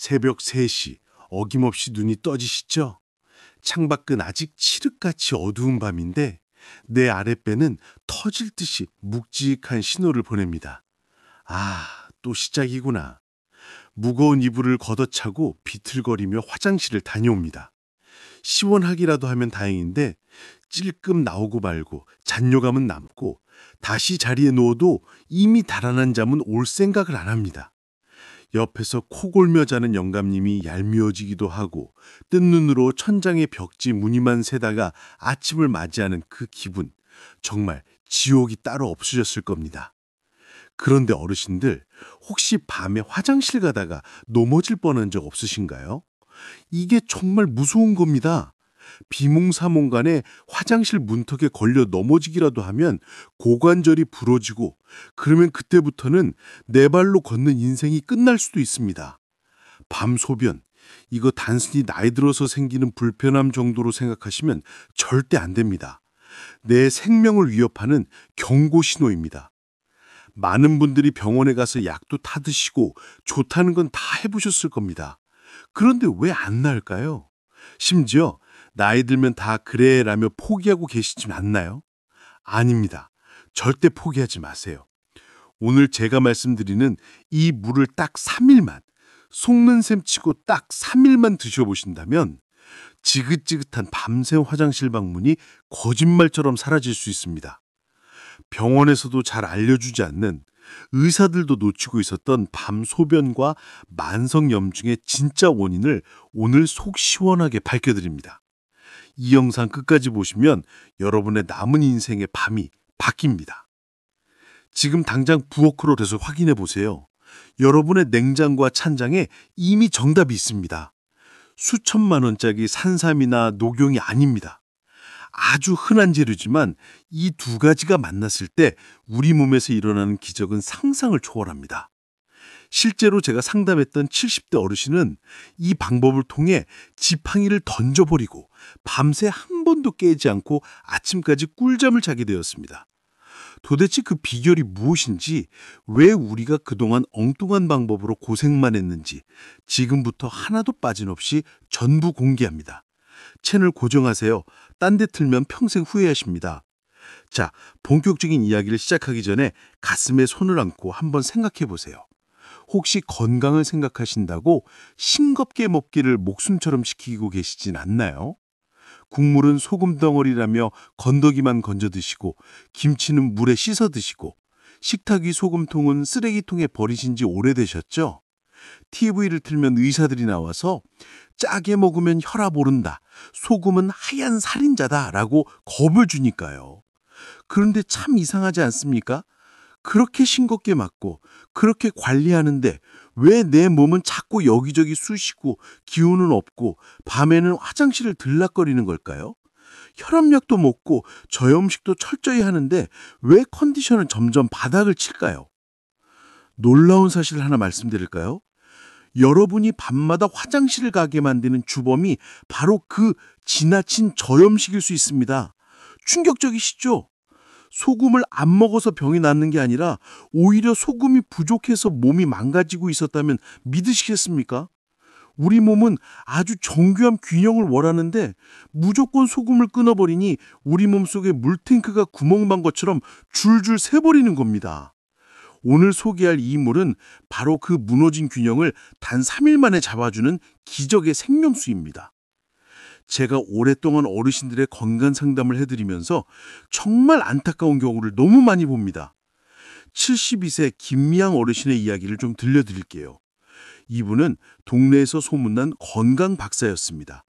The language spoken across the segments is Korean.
새벽 3시, 어김없이 눈이 떠지시죠? 창밖은 아직 칠흑같이 어두운 밤인데 내 아랫배는 터질 듯이 묵직한 신호를 보냅니다. 아, 또 시작이구나. 무거운 이불을 걷어차고 비틀거리며 화장실을 다녀옵니다. 시원하기라도 하면 다행인데 찔끔 나오고 말고 잔뇨감은 남고 다시 자리에 누워도 이미 달아난 잠은 올 생각을 안 합니다. 옆에서 코 골며 자는 영감님이 얄미워지기도 하고 뜬 눈으로 천장에 벽지 무늬만 새다가 아침을 맞이하는 그 기분, 정말 지옥이 따로 없으셨을 겁니다. 그런데 어르신들, 혹시 밤에 화장실 가다가 넘어질 뻔한 적 없으신가요? 이게 정말 무서운 겁니다. 비몽사몽간에 화장실 문턱에 걸려 넘어지기라도 하면 고관절이 부러지고, 그러면 그때부터는 네 발로 걷는 인생이 끝날 수도 있습니다. 밤 소변, 이거 단순히 나이 들어서 생기는 불편함 정도로 생각하시면 절대 안 됩니다. 내 생명을 위협하는 경고 신호입니다. 많은 분들이 병원에 가서 약도 타드시고 좋다는 건 다 해보셨을 겁니다. 그런데 왜 안 나을까요? 심지어 나이 들면 다 그래라며 포기하고 계시진 않나요? 아닙니다. 절대 포기하지 마세요. 오늘 제가 말씀드리는 이 물을 딱 3일만, 속는 셈 치고 딱 3일만 드셔보신다면 지긋지긋한 밤새 화장실 방문이 거짓말처럼 사라질 수 있습니다. 병원에서도 잘 알려주지 않는, 의사들도 놓치고 있었던 밤 소변과 만성염증의 진짜 원인을 오늘 속 시원하게 밝혀드립니다. 이 영상 끝까지 보시면 여러분의 남은 인생의 밤이 바뀝니다. 지금 당장 부엌으로 확인해 보세요. 여러분의 냉장고와 찬장에 이미 정답이 있습니다. 수천만 원짜리 산삼이나 녹용이 아닙니다. 아주 흔한 재료지만 이 두 가지가 만났을 때 우리 몸에서 일어나는 기적은 상상을 초월합니다. 실제로 제가 상담했던 70대 어르신은 이 방법을 통해 지팡이를 던져버리고 밤새 한 번도 깨지 않고 아침까지 꿀잠을 자게 되었습니다. 도대체 그 비결이 무엇인지, 왜 우리가 그동안 엉뚱한 방법으로 고생만 했는지 지금부터 하나도 빠짐없이 전부 공개합니다. 채널 고정하세요. 딴 데 틀면 평생 후회하십니다. 자, 본격적인 이야기를 시작하기 전에 가슴에 손을 얹고 한번 생각해 보세요. 혹시 건강을 생각하신다고 싱겁게 먹기를 목숨처럼 지키고 계시진 않나요? 국물은 소금 덩어리라며 건더기만 건져 드시고, 김치는 물에 씻어 드시고, 식탁 위 소금통은 쓰레기통에 버리신 지 오래되셨죠? TV를 틀면 의사들이 나와서 짜게 먹으면 혈압 오른다, 소금은 하얀 살인자다 라고 겁을 주니까요. 그런데 참 이상하지 않습니까? 그렇게 싱겁게 맞고 그렇게 관리하는데 왜 내 몸은 자꾸 여기저기 쑤시고 기운은 없고 밤에는 화장실을 들락거리는 걸까요? 혈압약도 먹고 저염식도 철저히 하는데 왜 컨디션은 점점 바닥을 칠까요? 놀라운 사실 하나 말씀드릴까요? 여러분이 밤마다 화장실을 가게 만드는 주범이 바로 그 지나친 저염식일 수 있습니다. 충격적이시죠? 소금을 안 먹어서 병이 낫는 게 아니라 오히려 소금이 부족해서 몸이 망가지고 있었다면 믿으시겠습니까? 우리 몸은 아주 정교한 균형을 원하는데 무조건 소금을 끊어버리니 우리 몸속에 물탱크가 구멍난 것처럼 줄줄 새버리는 겁니다. 오늘 소개할 이 물은 바로 그 무너진 균형을 단 3일 만에 잡아주는 기적의 생명수입니다. 제가 오랫동안 어르신들의 건강 상담을 해드리면서 정말 안타까운 경우를 너무 많이 봅니다. 72세 김미양 어르신의 이야기를 좀 들려드릴게요. 이분은 동네에서 소문난 건강 박사였습니다.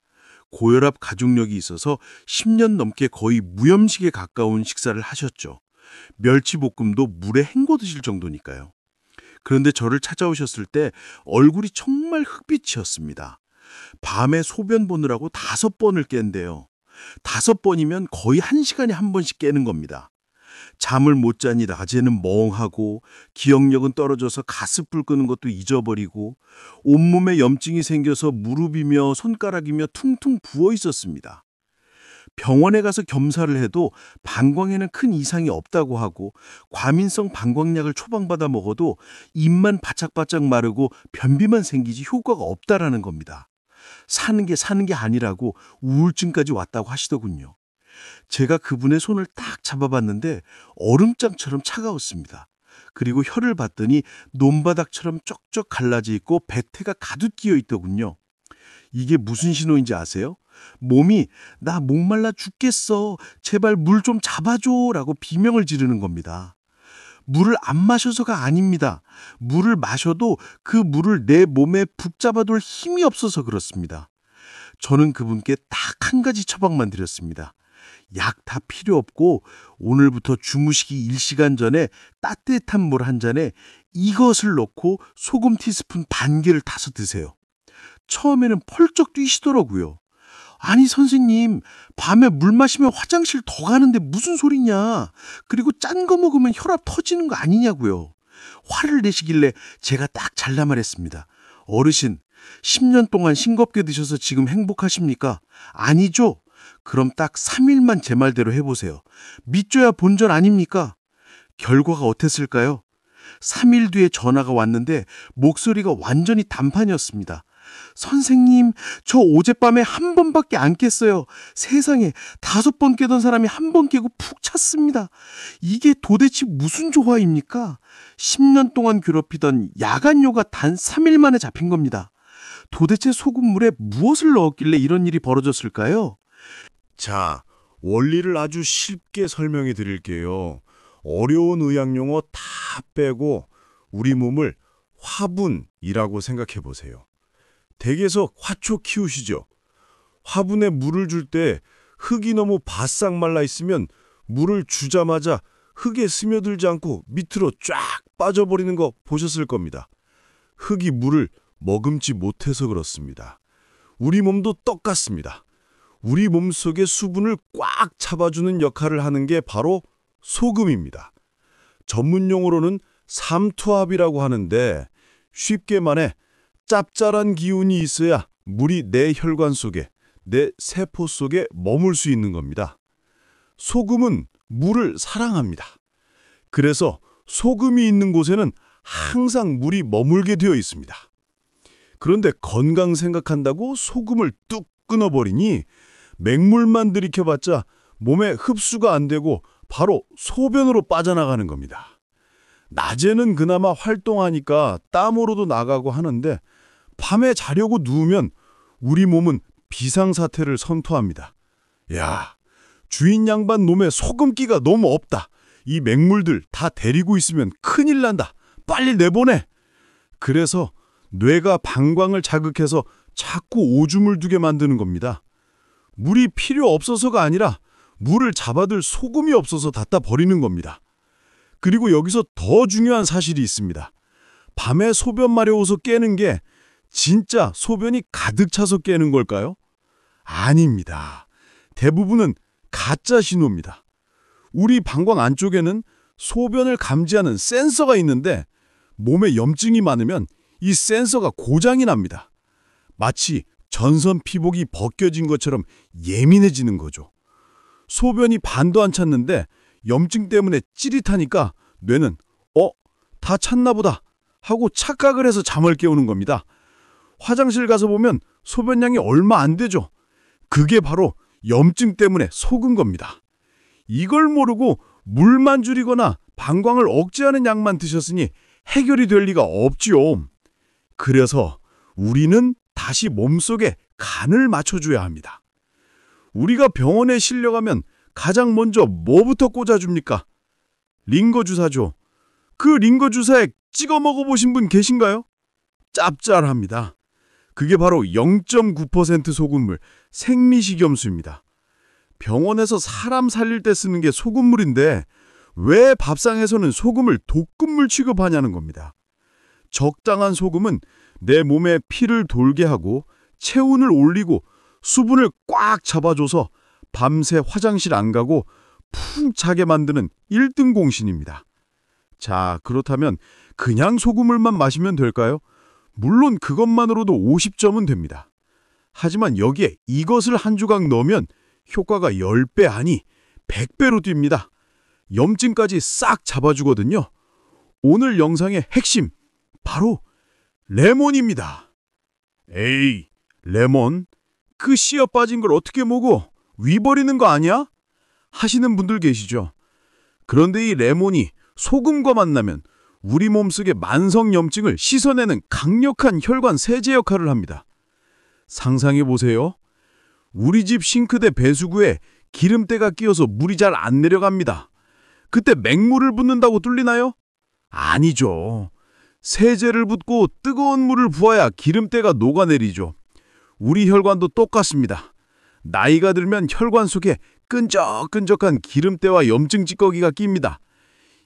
고혈압 가족력이 있어서 10년 넘게 거의 무염식에 가까운 식사를 하셨죠. 멸치볶음도 물에 헹궈 드실 정도니까요. 그런데 저를 찾아오셨을 때 얼굴이 정말 흑빛이었습니다. 밤에 소변 보느라고 5번을 깬대요. 5번이면 거의 1시간에 한 번씩 깨는 겁니다. 잠을 못 자니 낮에는 멍하고, 기억력은 떨어져서 가스불 끄는 것도 잊어버리고, 온몸에 염증이 생겨서 무릎이며 손가락이며 퉁퉁 부어 있었습니다. 병원에 가서 검사를 해도 방광에는 큰 이상이 없다고 하고 과민성 방광약을 처방받아 먹어도 입만 바짝바짝 마르고 변비만 생기지 효과가 없다라는 겁니다. 사는 게 아니라고 우울증까지 왔다고 하시더군요. 제가 그분의 손을 딱 잡아봤는데 얼음장처럼 차가웠습니다. 그리고 혀를 봤더니 논바닥처럼 쪽쪽 갈라져 있고 배태가 가득 끼어 있더군요. 이게 무슨 신호인지 아세요? 몸이 나 목말라 죽겠어. 제발 물 좀 잡아줘 라고 비명을 지르는 겁니다. 물을 안 마셔서가 아닙니다. 물을 마셔도 그 물을 내 몸에 붙잡아둘 힘이 없어서 그렇습니다. 저는 그분께 딱 한 가지 처방만 드렸습니다. 약 다 필요 없고 오늘부터 주무시기 1시간 전에 따뜻한 물 한 잔에 이것을 넣고 소금 티스푼 반 개를 타서 드세요. 처음에는 펄쩍 뛰시더라고요. 아니 선생님, 밤에 물 마시면 화장실 더 가는데 무슨 소리냐. 그리고 짠 거 먹으면 혈압 터지는 거 아니냐고요. 화를 내시길래 제가 딱 잘라 말했습니다. 어르신, 10년 동안 싱겁게 드셔서 지금 행복하십니까? 아니죠? 그럼 딱 3일만 제 말대로 해보세요. 믿줘야 본전 아닙니까? 결과가 어땠을까요? 3일 뒤에 전화가 왔는데 목소리가 완전히 단판이었습니다. 선생님, 저 어젯밤에 한 번밖에 안 깼어요. 세상에 5번 깨던 사람이 한 번 깨고 푹 찼습니다. 이게 도대체 무슨 조화입니까? 10년 동안 괴롭히던 야간요가 단 3일 만에 잡힌 겁니다. 도대체 소금물에 무엇을 넣었길래 이런 일이 벌어졌을까요? 자, 원리를 아주 쉽게 설명해 드릴게요. 어려운 의학 용어 다 빼고 우리 몸을 화분이라고 생각해 보세요. 댁에서 화초 키우시죠? 화분에 물을 줄 때 흙이 너무 바싹 말라 있으면 물을 주자마자 흙에 스며들지 않고 밑으로 쫙 빠져버리는 거 보셨을 겁니다. 흙이 물을 머금지 못해서 그렇습니다. 우리 몸도 똑같습니다. 우리 몸속의 수분을 꽉 잡아주는 역할을 하는 게 바로 소금입니다. 전문 용어로는 삼투압이라고 하는데 쉽게 말해 짭짤한 기운이 있어야 물이 내 혈관 속에, 내 세포 속에 머물 수 있는 겁니다. 소금은 물을 사랑합니다. 그래서 소금이 있는 곳에는 항상 물이 머물게 되어 있습니다. 그런데 건강 생각한다고 소금을 뚝 끊어버리니 맹물만 들이켜봤자 몸에 흡수가 안 되고 바로 소변으로 빠져나가는 겁니다. 낮에는 그나마 활동하니까 땀으로도 나가고 하는데 밤에 자려고 누우면 우리 몸은 비상사태를 선포합니다. 야, 주인 양반 놈의 소금기가 너무 없다. 이 맹물들 다 데리고 있으면 큰일 난다. 빨리 내보내. 그래서 뇌가 방광을 자극해서 자꾸 오줌을 두게 만드는 겁니다. 물이 필요 없어서가 아니라 물을 잡아둘 소금이 없어서 닫다 버리는 겁니다. 그리고 여기서 더 중요한 사실이 있습니다. 밤에 소변 마려워서 깨는 게 진짜 소변이 가득 차서 깨는 걸까요? 아닙니다. 대부분은 가짜 신호입니다. 우리 방광 안쪽에는 소변을 감지하는 센서가 있는데 몸에 염증이 많으면 이 센서가 고장이 납니다. 마치 전선 피복이 벗겨진 것처럼 예민해지는 거죠. 소변이 반도 안 찼는데 염증 때문에 찌릿하니까 뇌는 다 찼나 보다 하고 착각을 해서 잠을 깨우는 겁니다. 화장실 가서 보면 소변량이 얼마 안 되죠. 그게 바로 염증 때문에 속은 겁니다. 이걸 모르고 물만 줄이거나 방광을 억제하는 약만 드셨으니 해결이 될 리가 없지요. 그래서 우리는 다시 몸속에 간을 맞춰줘야 합니다. 우리가 병원에 실려가면 가장 먼저 뭐부터 꽂아줍니까? 링거 주사죠. 그 링거 주사에 찍어 먹어보신 분 계신가요? 짭짤합니다. 그게 바로 0.9% 소금물, 생리식염수입니다. 병원에서 사람 살릴 때 쓰는 게 소금물인데 왜 밥상에서는 소금을 독극물 취급하냐는 겁니다. 적당한 소금은 내 몸에 피를 돌게 하고 체온을 올리고 수분을 꽉 잡아줘서 밤새 화장실 안 가고 푹 자게 만드는 1등 공신입니다. 자, 그렇다면 그냥 소금물만 마시면 될까요? 물론 그것만으로도 50점은 됩니다. 하지만 여기에 이것을 한 조각 넣으면 효과가 10배 아니 100배로 뜁니다. 염증까지 싹 잡아주거든요. 오늘 영상의 핵심, 바로 레몬입니다. 에이, 레몬? 그 씨앗 빠진 걸 어떻게 먹어? 위 버리는 거 아니야? 하시는 분들 계시죠. 그런데 이 레몬이 소금과 만나면 우리 몸속의 만성 염증을 씻어내는 강력한 혈관 세제 역할을 합니다. 상상해 보세요. 우리 집 싱크대 배수구에 기름때가 끼어서 물이 잘 안 내려갑니다. 그때 맹물을 붓는다고 뚫리나요? 아니죠. 세제를 붓고 뜨거운 물을 부어야 기름때가 녹아내리죠. 우리 혈관도 똑같습니다. 나이가 들면 혈관 속에 끈적끈적한 기름때와 염증 찌꺼기가 낍니다.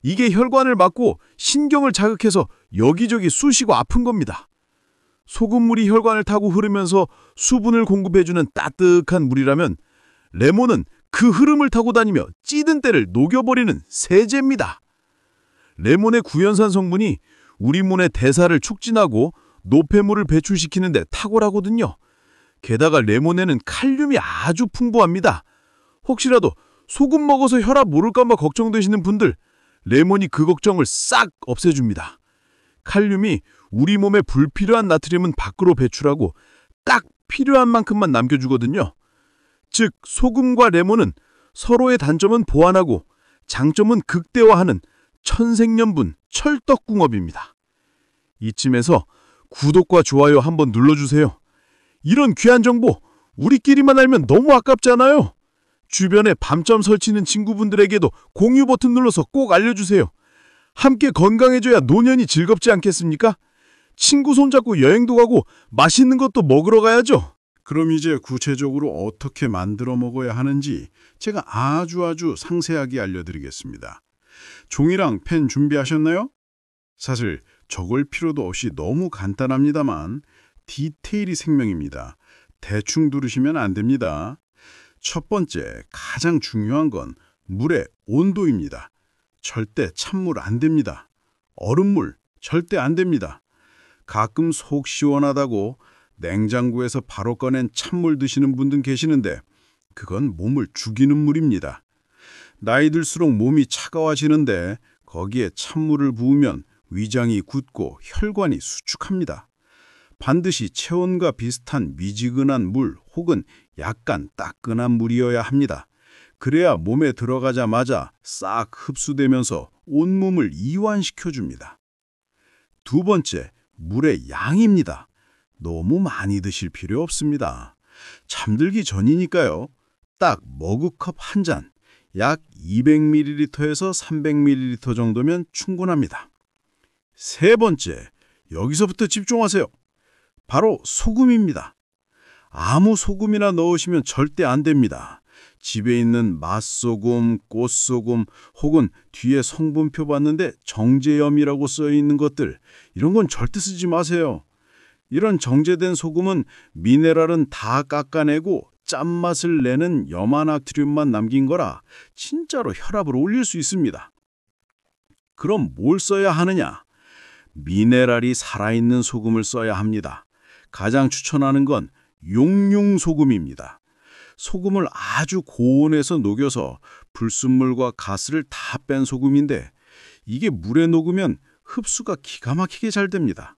이게 혈관을 막고 신경을 자극해서 여기저기 쑤시고 아픈 겁니다. 소금물이 혈관을 타고 흐르면서 수분을 공급해주는 따뜻한 물이라면 레몬은 그 흐름을 타고 다니며 찌든 때를 녹여버리는 세제입니다. 레몬의 구연산 성분이 우리 몸의 대사를 촉진하고 노폐물을 배출시키는 데 탁월하거든요. 게다가 레몬에는 칼륨이 아주 풍부합니다. 혹시라도 소금 먹어서 혈압 오를까 봐 걱정되시는 분들, 레몬이 그 걱정을 싹 없애줍니다. 칼륨이 우리 몸에 불필요한 나트륨은 밖으로 배출하고 딱 필요한 만큼만 남겨주거든요. 즉, 소금과 레몬은 서로의 단점은 보완하고 장점은 극대화하는 천생연분 찰떡궁합입니다. 이쯤에서 구독과 좋아요 한번 눌러주세요. 이런 귀한 정보 우리끼리만 알면 너무 아깝잖아요. 주변에 밤잠 설치는 친구분들에게도 공유 버튼 눌러서 꼭 알려주세요. 함께 건강해져야 노년이 즐겁지 않겠습니까? 친구 손잡고 여행도 가고 맛있는 것도 먹으러 가야죠. 그럼 이제 구체적으로 어떻게 만들어 먹어야 하는지 제가 아주 상세하게 알려드리겠습니다. 종이랑 펜 준비하셨나요? 사실 적을 필요도 없이 너무 간단합니다만 디테일이 생명입니다. 대충 두르시면 안 됩니다. 첫 번째, 가장 중요한 건 물의 온도입니다. 절대 찬물 안 됩니다. 얼음물 절대 안 됩니다. 가끔 속 시원하다고 냉장고에서 바로 꺼낸 찬물 드시는 분들 계시는데 그건 몸을 죽이는 물입니다. 나이 들수록 몸이 차가워지는데 거기에 찬물을 부으면 위장이 굳고 혈관이 수축합니다. 반드시 체온과 비슷한 미지근한 물 혹은 약간 따끈한 물이어야 합니다. 그래야 몸에 들어가자마자 싹 흡수되면서 온몸을 이완시켜줍니다. 두 번째, 물의 양입니다. 너무 많이 드실 필요 없습니다. 잠들기 전이니까요. 딱 머그컵 한 잔, 약 200ml에서 300ml 정도면 충분합니다. 세 번째, 여기서부터 집중하세요. 바로 소금입니다. 아무 소금이나 넣으시면 절대 안 됩니다. 집에 있는 맛소금, 꽃소금 혹은 뒤에 성분표 봤는데 정제염이라고 써 있는 것들, 이런 건 절대 쓰지 마세요. 이런 정제된 소금은 미네랄은 다 깎아내고 짠맛을 내는 염화나트륨만 남긴 거라 진짜로 혈압을 올릴 수 있습니다. 그럼 뭘 써야 하느냐? 미네랄이 살아있는 소금을 써야 합니다. 가장 추천하는 건 용융소금입니다. 소금을 아주 고온에서 녹여서 불순물과 가스를 다 뺀 소금인데 이게 물에 녹으면 흡수가 기가 막히게 잘 됩니다.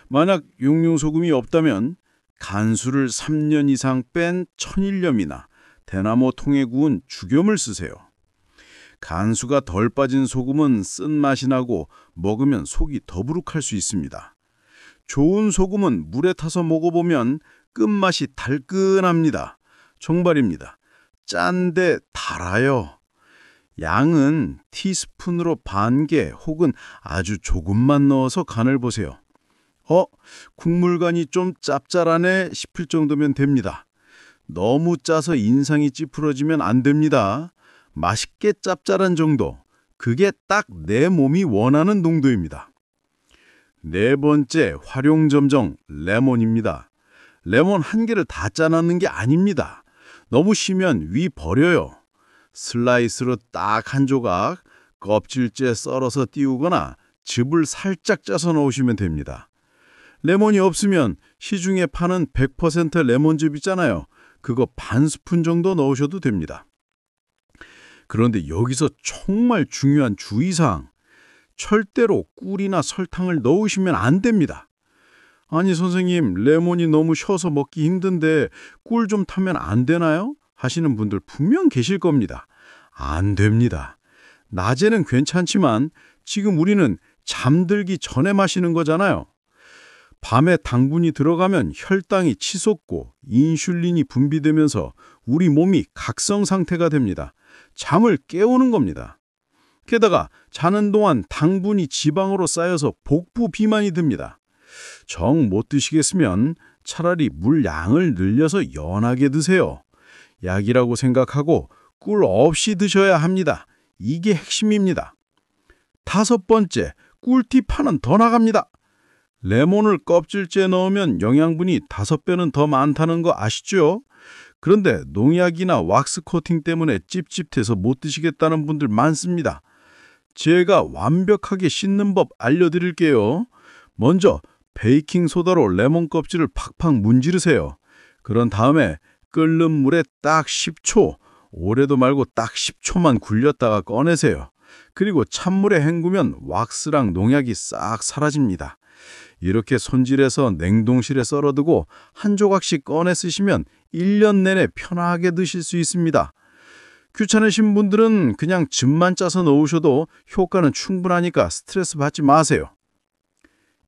만약 용융소금이 없다면 간수를 3년 이상 뺀 천일염이나 대나무 통에 구운 죽염을 쓰세요. 간수가 덜 빠진 소금은 쓴맛이 나고 먹으면 속이 더부룩할 수 있습니다. 좋은 소금은 물에 타서 먹어보면 끝맛이 달끈합니다. 정발입니다. 짠데 달아요. 양은 티스푼으로 반 개 혹은 아주 조금만 넣어서 간을 보세요. 국물간이 좀 짭짤하네 싶을 정도면 됩니다. 너무 짜서 인상이 찌푸러지면 안 됩니다. 맛있게 짭짤한 정도, 그게 딱 내 몸이 원하는 농도입니다. 네 번째, 활용점정 레몬입니다. 레몬 한 개를 다 짜놨는 게 아닙니다. 너무 쉬면 위 버려요. 슬라이스로 딱 한 조각, 껍질째 썰어서 띄우거나 즙을 살짝 짜서 넣으시면 됩니다. 레몬이 없으면 시중에 파는 100% 레몬즙 있잖아요. 그거 반 스푼 정도 넣으셔도 됩니다. 그런데 여기서 정말 중요한 주의사항. 절대로 꿀이나 설탕을 넣으시면 안 됩니다. 아니 선생님, 레몬이 너무 셔서 먹기 힘든데 꿀 좀 타면 안 되나요? 하시는 분들 분명 계실 겁니다. 안 됩니다. 낮에는 괜찮지만 지금 우리는 잠들기 전에 마시는 거잖아요. 밤에 당분이 들어가면 혈당이 치솟고 인슐린이 분비되면서 우리 몸이 각성 상태가 됩니다. 잠을 깨우는 겁니다. 게다가 자는 동안 당분이 지방으로 쌓여서 복부 비만이 듭니다. 정 못 드시겠으면 차라리 물 양을 늘려서 연하게 드세요. 약이라고 생각하고 꿀 없이 드셔야 합니다. 이게 핵심입니다. 5번째, 꿀팁 하나는 더 나갑니다. 레몬을 껍질째 넣으면 영양분이 5배는 더 많다는 거 아시죠? 그런데 농약이나 왁스 코팅 때문에 찝찝해서 못 드시겠다는 분들 많습니다. 제가 완벽하게 씻는 법 알려드릴게요. 먼저 베이킹소다로 레몬 껍질을 팍팍 문지르세요. 그런 다음에 끓는 물에 딱 10초, 오래도 말고 딱 10초만 굴렸다가 꺼내세요. 그리고 찬물에 헹구면 왁스랑 농약이 싹 사라집니다. 이렇게 손질해서 냉동실에 썰어두고 한 조각씩 꺼내 쓰시면 1년 내내 편하게 드실 수 있습니다. 귀찮으신 분들은 그냥 즙만 짜서 넣으셔도 효과는 충분하니까 스트레스 받지 마세요.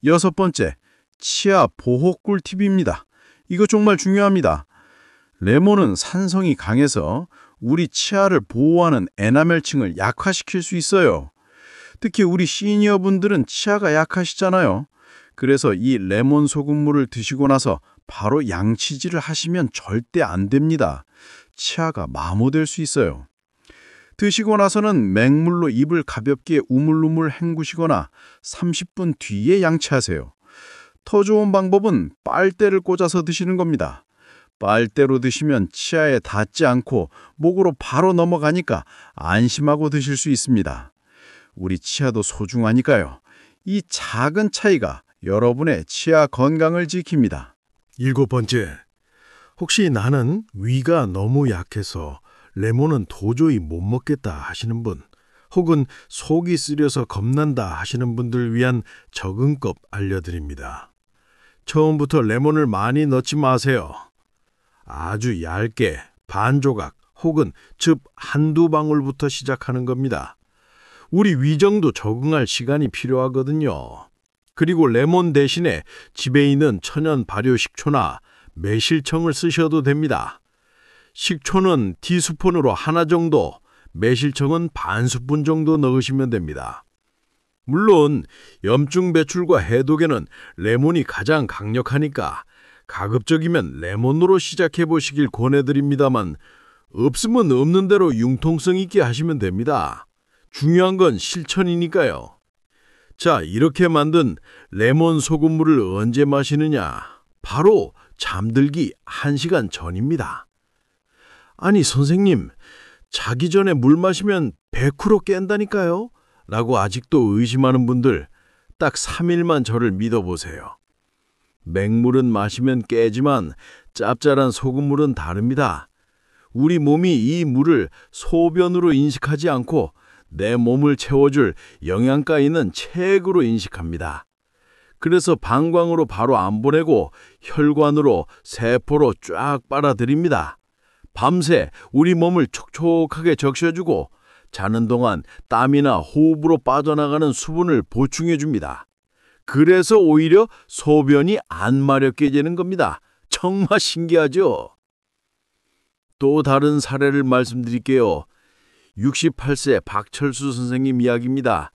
6번째, 치아 보호 꿀팁입니다. 이거 정말 중요합니다. 레몬은 산성이 강해서 우리 치아를 보호하는 에나멜층을 약화시킬 수 있어요. 특히 우리 시니어 분들은 치아가 약하시잖아요. 그래서 이 레몬 소금물을 드시고 나서 바로 양치질을 하시면 절대 안 됩니다. 치아가 마모될 수 있어요. 드시고 나서는 맹물로 입을 가볍게 우물우물 헹구시거나 30분 뒤에 양치하세요. 더 좋은 방법은 빨대를 꽂아서 드시는 겁니다. 빨대로 드시면 치아에 닿지 않고 목으로 바로 넘어가니까 안심하고 드실 수 있습니다. 우리 치아도 소중하니까요. 이 작은 차이가 여러분의 치아 건강을 지킵니다. 7번째, 혹시 나는 위가 너무 약해서 레몬은 도저히 못 먹겠다 하시는 분, 혹은 속이 쓰려서 겁난다 하시는 분들 위한 적응법 알려드립니다. 처음부터 레몬을 많이 넣지 마세요. 아주 얇게 반 조각 혹은 즙 한두 방울부터 시작하는 겁니다. 우리 위정도 적응할 시간이 필요하거든요. 그리고 레몬 대신에 집에 있는 천연 발효 식초나 매실청을 쓰셔도 됩니다. 식초는 티스푼으로 하나 정도, 매실청은 반 스푼 정도 넣으시면 됩니다. 물론 염증 배출과 해독에는 레몬이 가장 강력하니까 가급적이면 레몬으로 시작해 보시길 권해드립니다만 없으면 없는 대로 융통성 있게 하시면 됩니다. 중요한 건 실천이니까요. 자, 이렇게 만든 레몬 소금물을 언제 마시느냐? 바로 잠들기 1시간 전입니다. 아니 선생님, 자기 전에 물 마시면 100% 깬다니까요? 라고 아직도 의심하는 분들 딱 3일만 저를 믿어보세요. 맹물은 마시면 깨지만 짭짤한 소금물은 다릅니다. 우리 몸이 이 물을 소변으로 인식하지 않고 내 몸을 채워줄 영양가 있는 체액으로 인식합니다. 그래서 방광으로 바로 안 보내고 혈관으로 세포로 쫙 빨아들입니다. 밤새 우리 몸을 촉촉하게 적셔주고 자는 동안 땀이나 호흡으로 빠져나가는 수분을 보충해줍니다. 그래서 오히려 소변이 안 마렵게 되는 겁니다. 정말 신기하죠? 또 다른 사례를 말씀드릴게요. 68세 박철수 선생님 이야기입니다.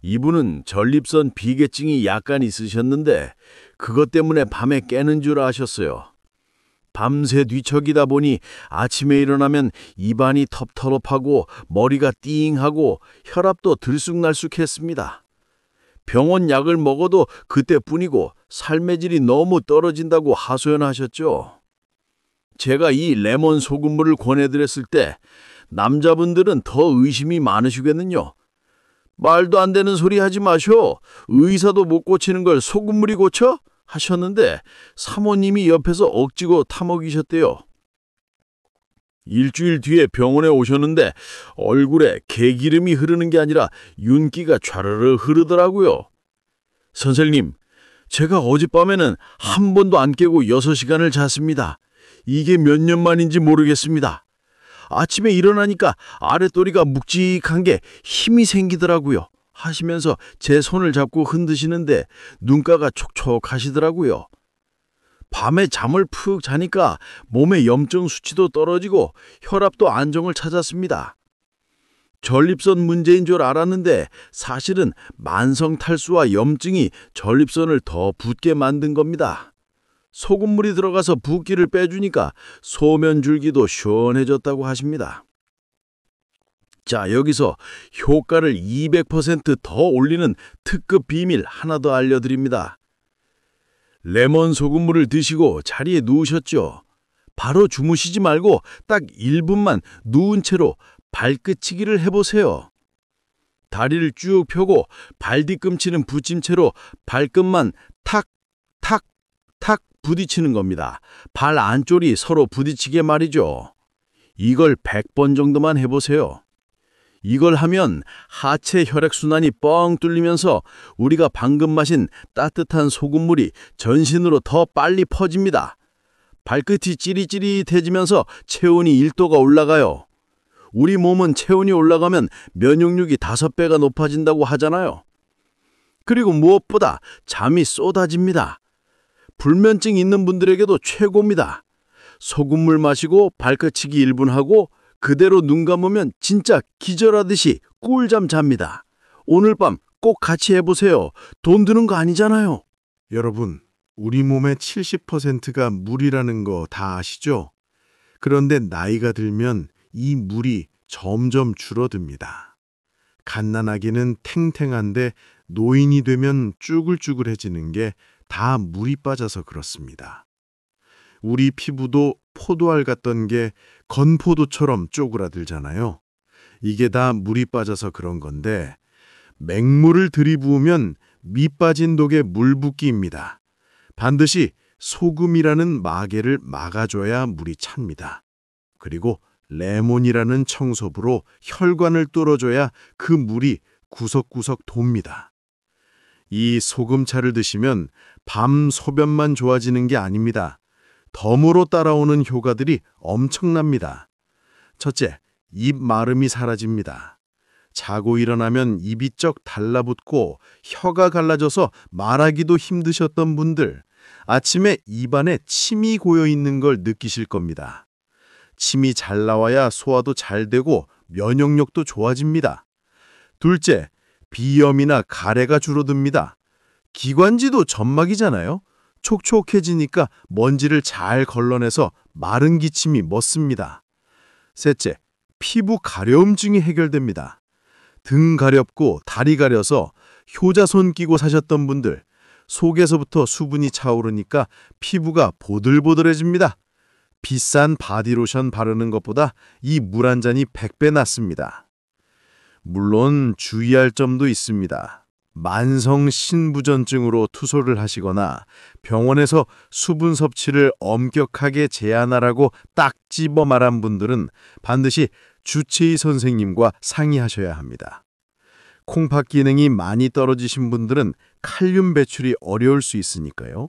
이분은 전립선 비계증이 약간 있으셨는데 그것 때문에 밤에 깨는 줄 아셨어요. 밤새 뒤척이다 보니 아침에 일어나면 입안이 텁텁하고 머리가 띵하고 혈압도 들쑥날쑥했습니다. 병원 약을 먹어도 그때뿐이고 삶의 질이 너무 떨어진다고 하소연하셨죠. 제가 이 레몬 소금물을 권해드렸을 때 남자분들은 더 의심이 많으시겠는요. 말도 안 되는 소리 하지 마셔. 의사도 못 고치는 걸 소금물이 고쳐? 하셨는데 사모님이 옆에서 억지고 타먹이셨대요. 일주일 뒤에 병원에 오셨는데 얼굴에 개기름이 흐르는 게 아니라 윤기가 좌르르 흐르더라고요. 선생님, 제가 어젯밤에는 한 번도 안 깨고 6시간을 잤습니다. 이게 몇 년 만인지 모르겠습니다. 아침에 일어나니까 아랫도리가 묵직한 게 힘이 생기더라고요. 하시면서 제 손을 잡고 흔드시는데 눈가가 촉촉하시더라고요. 밤에 잠을 푹 자니까 몸의 염증 수치도 떨어지고 혈압도 안정을 찾았습니다. 전립선 문제인 줄 알았는데 사실은 만성 탈수와 염증이 전립선을 더 붓게 만든 겁니다. 소금물이 들어가서 붓기를 빼주니까 소면 줄기도 시원해졌다고 하십니다. 자, 여기서 효과를 200%더 올리는 특급 비밀 하나 더 알려드립니다. 레몬 소금물을 드시고 자리에 누우셨죠? 바로 주무시지 말고 딱 1분만 누운 채로 발끝치기를 해보세요. 다리를 쭉 펴고 발 뒤꿈치는 붙인 채로 발끝만 탁, 탁, 탁 부딪히는 겁니다. 발 안쪽이 서로 부딪히게 말이죠. 이걸 100번 정도만 해보세요. 이걸 하면 하체 혈액순환이 뻥 뚫리면서 우리가 방금 마신 따뜻한 소금물이 전신으로 더 빨리 퍼집니다. 발끝이 찌릿찌릿해지면서 체온이 1도가 올라가요. 우리 몸은 체온이 올라가면 면역력이 5배가 높아진다고 하잖아요. 그리고 무엇보다 잠이 쏟아집니다. 불면증 있는 분들에게도 최고입니다. 소금물 마시고 발끝치기 1분 하고 그대로 눈 감으면 진짜 기절하듯이 꿀잠 잡니다. 오늘 밤 꼭 같이 해보세요. 돈 드는 거 아니잖아요. 여러분, 우리 몸의 70%가 물이라는 거 다 아시죠? 그런데 나이가 들면 이 물이 점점 줄어듭니다. 갓난아기는 탱탱한데 노인이 되면 쭈글쭈글해지는 게 다 물이 빠져서 그렇습니다. 우리 피부도 포도알 같던 게 건포도처럼 쪼그라들잖아요. 이게 다 물이 빠져서 그런 건데 맹물을 들이부으면 미 빠진 독에 물 붓기입니다. 반드시 소금이라는 마개를 막아줘야 물이 찹니다. 그리고 레몬이라는 청소부로 혈관을 뚫어줘야 그 물이 구석구석 돕니다. 이 소금차를 드시면 밤 소변만 좋아지는 게 아닙니다. 덤으로 따라오는 효과들이 엄청납니다. 첫째, 입 마름이 사라집니다. 자고 일어나면 입이 쩍 달라붙고 혀가 갈라져서 말하기도 힘드셨던 분들, 아침에 입안에 침이 고여 있는 걸 느끼실 겁니다. 침이 잘 나와야 소화도 잘 되고 면역력도 좋아집니다. 둘째, 비염이나 가래가 줄어듭니다. 기관지도 점막이잖아요. 촉촉해지니까 먼지를 잘 걸러내서 마른 기침이 멎습니다. 셋째, 피부 가려움증이 해결됩니다. 등 가렵고 다리 가려서 효자손 끼고 사셨던 분들, 속에서부터 수분이 차오르니까 피부가 보들보들해집니다. 비싼 바디로션 바르는 것보다 이 물 한 잔이 100배 낫습니다. 물론 주의할 점도 있습니다. 만성 신부전증으로 투소를 하시거나 병원에서 수분 섭취를 엄격하게 제한하라고 딱 집어 말한 분들은 반드시 주치의 선생님과 상의하셔야 합니다. 콩팥 기능이 많이 떨어지신 분들은 칼륨 배출이 어려울 수 있으니까요.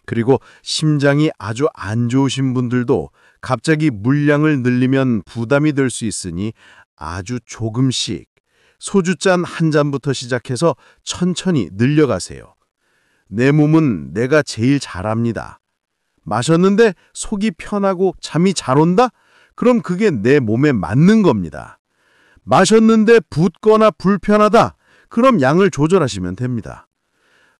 그리고 심장이 아주 안 좋으신 분들도 갑자기 물량을 늘리면 부담이 될 수 있으니 아주 조금씩 소주잔 한 잔부터 시작해서 천천히 늘려가세요. 내 몸은 내가 제일 잘 압니다. 마셨는데 속이 편하고 잠이 잘 온다? 그럼 그게 내 몸에 맞는 겁니다. 마셨는데 붓거나 불편하다? 그럼 양을 조절하시면 됩니다.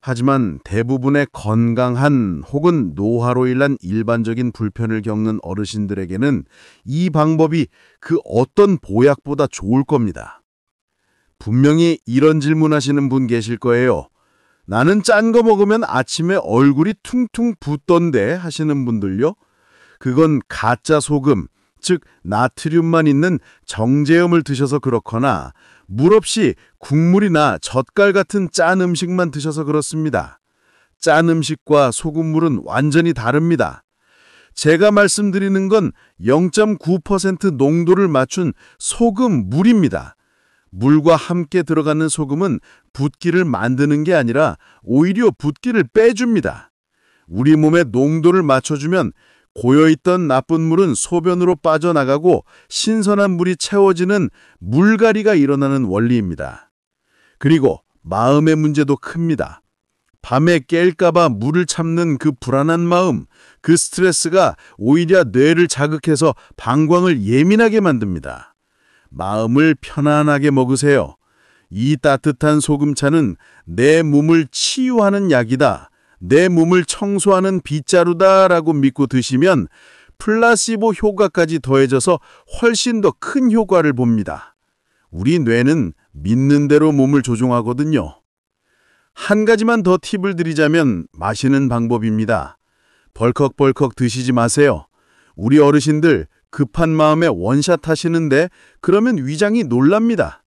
하지만 대부분의 건강한 혹은 노화로 인한 일반적인 불편을 겪는 어르신들에게는 이 방법이 그 어떤 보약보다 좋을 겁니다. 분명히 이런 질문하시는 분 계실 거예요. 나는 짠 거 먹으면 아침에 얼굴이 퉁퉁 붓던데 하시는 분들요. 그건 가짜 소금, 즉 나트륨만 있는 정제염을 드셔서 그렇거나 물 없이 국물이나 젓갈 같은 짠 음식만 드셔서 그렇습니다. 짠 음식과 소금물은 완전히 다릅니다. 제가 말씀드리는 건 0.9% 농도를 맞춘 소금 물입니다. 물과 함께 들어가는 소금은 붓기를 만드는 게 아니라 오히려 붓기를 빼줍니다. 우리 몸의 농도를 맞춰주면 고여있던 나쁜 물은 소변으로 빠져나가고 신선한 물이 채워지는 물갈이가 일어나는 원리입니다. 그리고 마음의 문제도 큽니다. 밤에 깰까봐 물을 참는 그 불안한 마음, 그 스트레스가 오히려 뇌를 자극해서 방광을 예민하게 만듭니다. 마음을 편안하게 먹으세요. 이 따뜻한 소금차는 내 몸을 치유하는 약이다. 내 몸을 청소하는 빗자루다라고 믿고 드시면 플라시보 효과까지 더해져서 훨씬 더 큰 효과를 봅니다. 우리 뇌는 믿는 대로 몸을 조종하거든요. 한 가지만 더 팁을 드리자면 마시는 방법입니다. 벌컥벌컥 드시지 마세요. 우리 어르신들 급한 마음에 원샷 하시는데 그러면 위장이 놀랍니다.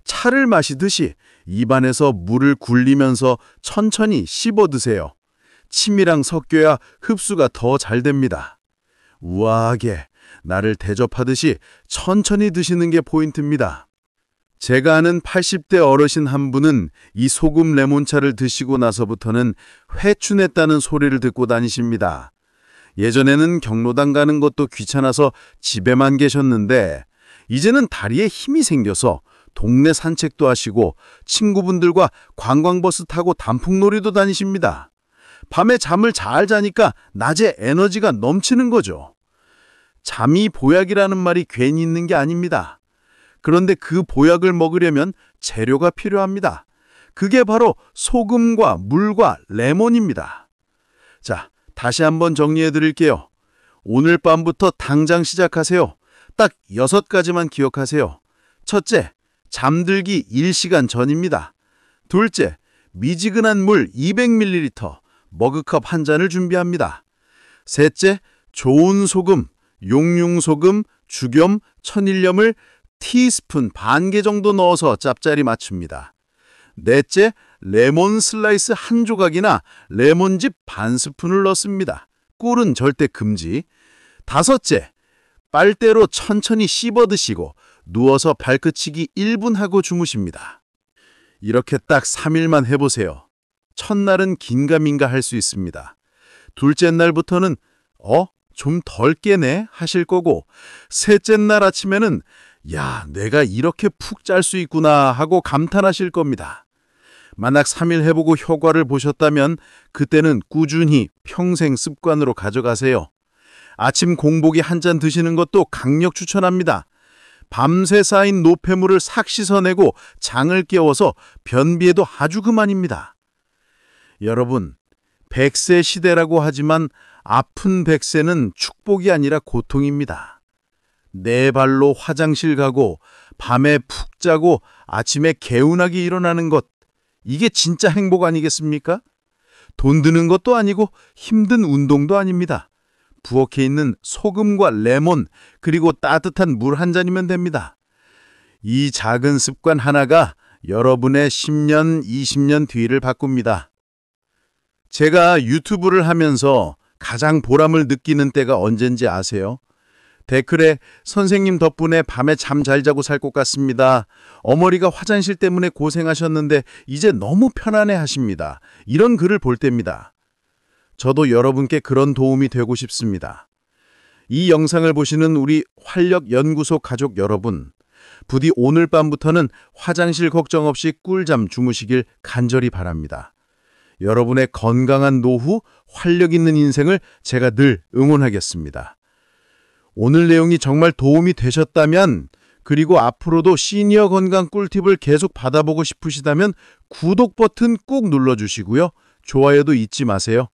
차를 마시듯이 입안에서 물을 굴리면서 천천히 씹어 드세요. 침이랑 섞여야 흡수가 더 잘 됩니다. 우아하게 나를 대접하듯이 천천히 드시는 게 포인트입니다. 제가 아는 80대 어르신 한 분은 이 소금 레몬차를 드시고 나서부터는 회춘했다는 소리를 듣고 다니십니다. 예전에는 경로당 가는 것도 귀찮아서 집에만 계셨는데 이제는 다리에 힘이 생겨서 동네 산책도 하시고 친구분들과 관광버스 타고 단풍놀이도 다니십니다. 밤에 잠을 잘 자니까 낮에 에너지가 넘치는 거죠. 잠이 보약이라는 말이 괜히 있는 게 아닙니다. 그런데 그 보약을 먹으려면 재료가 필요합니다. 그게 바로 소금과 물과 레몬입니다. 자, 다시 한번 정리해 드릴게요. 오늘 밤부터 당장 시작하세요. 딱 6가지만 기억하세요. 첫째, 잠들기 1시간 전입니다. 둘째, 미지근한 물 200ml, 머그컵 한 잔을 준비합니다. 셋째, 좋은 소금, 용융소금, 죽염, 천일염을 티스푼 반 개 정도 넣어서 짭짜리 맞춥니다. 넷째, 레몬 슬라이스 한 조각이나 레몬즙 반 스푼을 넣습니다. 꿀은 절대 금지. 다섯째, 빨대로 천천히 씹어 드시고 누워서 발끝치기 1분 하고 주무십니다. 이렇게 딱 3일만 해보세요. 첫날은 긴가민가 할 수 있습니다. 둘째 날부터는 좀 덜 깨네 하실 거고 셋째 날 아침에는 야, 내가 이렇게 푹 잘 수 있구나 하고 감탄하실 겁니다. 만약 3일 해보고 효과를 보셨다면 그때는 꾸준히 평생 습관으로 가져가세요. 아침 공복에 한 잔 드시는 것도 강력 추천합니다. 밤새 쌓인 노폐물을 싹 씻어내고 장을 깨워서 변비에도 아주 그만입니다. 여러분, 100세 시대라고 하지만 아픈 100세는 축복이 아니라 고통입니다. 네 발로 화장실 가고 밤에 푹 자고 아침에 개운하게 일어나는 것, 이게 진짜 행복 아니겠습니까? 돈 드는 것도 아니고 힘든 운동도 아닙니다. 부엌에 있는 소금과 레몬 그리고 따뜻한 물 한 잔이면 됩니다. 이 작은 습관 하나가 여러분의 10년, 20년 뒤를 바꿉니다. 제가 유튜브를 하면서 가장 보람을 느끼는 때가 언젠지 아세요? 댓글에 선생님 덕분에 밤에 잠 잘 자고 살 것 같습니다. 어머니가 화장실 때문에 고생하셨는데 이제 너무 편안해 하십니다. 이런 글을 볼 때입니다. 저도 여러분께 그런 도움이 되고 싶습니다. 이 영상을 보시는 우리 활력연구소 가족 여러분, 부디 오늘 밤부터는 화장실 걱정 없이 꿀잠 주무시길 간절히 바랍니다. 여러분의 건강한 노후, 활력 있는 인생을 제가 늘 응원하겠습니다. 오늘 내용이 정말 도움이 되셨다면 그리고 앞으로도 시니어 건강 꿀팁을 계속 받아보고 싶으시다면 구독 버튼 꾹 눌러주시고요. 좋아요도 잊지 마세요.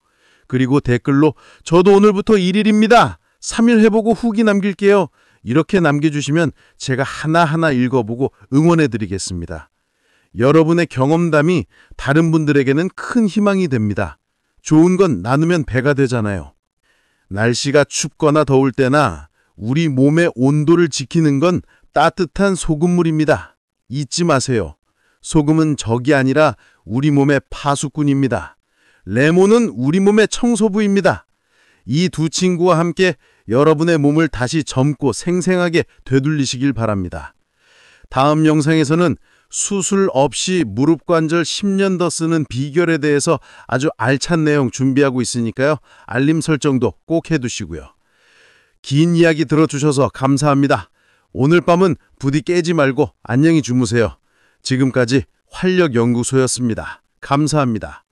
그리고 댓글로 저도 오늘부터 1일입니다. 3일 해보고 후기 남길게요. 이렇게 남겨주시면 제가 하나하나 읽어보고 응원해드리겠습니다. 여러분의 경험담이 다른 분들에게는 큰 희망이 됩니다. 좋은 건 나누면 배가 되잖아요. 날씨가 춥거나 더울 때나 우리 몸의 온도를 지키는 건 따뜻한 소금물입니다. 잊지 마세요. 소금은 적이 아니라 우리 몸의 파수꾼입니다. 레몬은 우리 몸의 청소부입니다. 이 두 친구와 함께 여러분의 몸을 다시 젊고 생생하게 되돌리시길 바랍니다. 다음 영상에서는 수술 없이 무릎 관절 10년 더 쓰는 비결에 대해서 아주 알찬 내용 준비하고 있으니까요. 알림 설정도 꼭 해두시고요. 긴 이야기 들어주셔서 감사합니다. 오늘 밤은 부디 깨지 말고 안녕히 주무세요. 지금까지 활력연구소였습니다. 감사합니다.